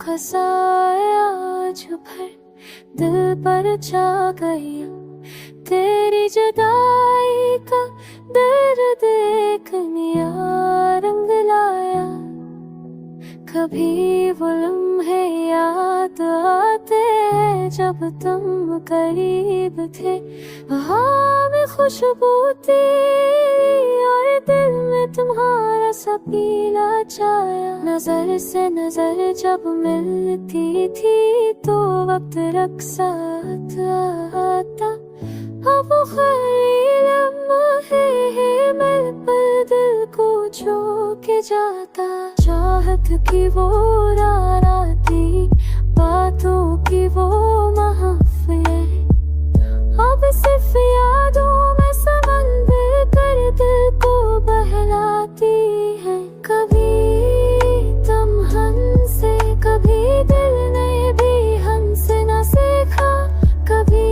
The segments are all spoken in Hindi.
अनोखा साया जो भर दिल पर छा गया। तेरी जुदाई का दर्द एक नया रंग लाया। कभी वो लम्हे याद आते हैं जब तुम करीब थे। हवा में खुशबू तेरी और दिल में तुम्हारा सा पीला छाया। नजर से नजर जब मिलती थी तो वक्त रक्सात आता। अब वो खाली लम्हे हैं मिल पर दिल को छू के जाता। चाहत की वो राराती बातों की वो महफिलें अब सिर्फ यादों में समंदर कर दिल को बहलाती है। कभी तुम हमसे कभी दिल ने भी हमसे न सीखा। कभी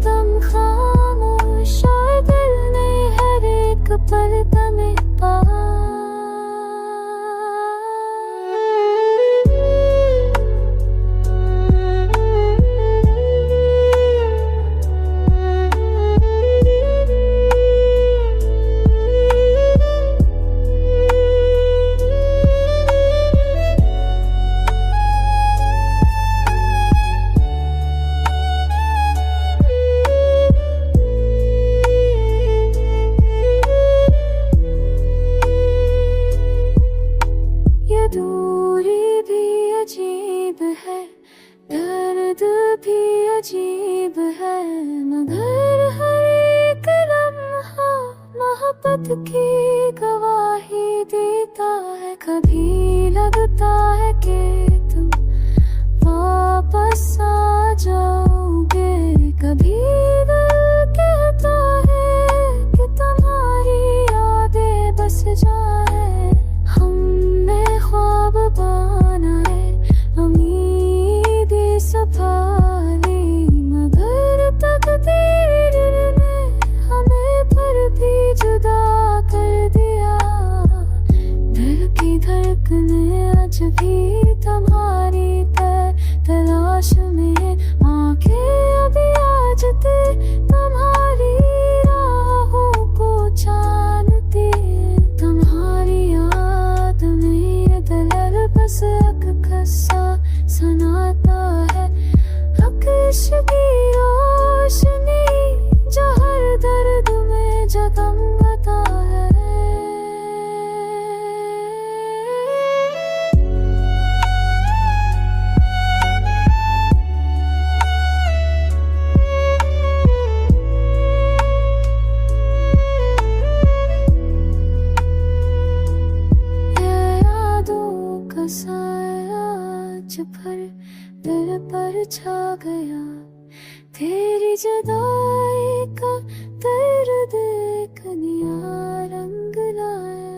तुम खामोश और दिल ने हर एक पल तुम्हें पाया। दूरी भी अजीब है, दर्द भी अजीब है, मगर हर एक लम्हा मोहब्बत की गवाही देता है। कभी लगता है कि तुम वापस आ जाओगे, कभी दिल कहता है कि तुम्हारी यादें बस जाए। ख्वाब बाना है उम्मीदें संभाली, मगर तकदीर ने हमें पर भी जुदा कर दिया। दिल की धड़कने आज भी तुम्हारी तलाश में, आंखें अभी आज तुम्हारी राहों को छानती है। तुम्हारी याद में दलल बस एक किस्सा सुनाता है। अक्श की रोशनी जो हर दर्द में जगमगाता है। साया जो भर दिल पर छा गया। तेरी जुदाई का दर्द एक नया रंग लाया।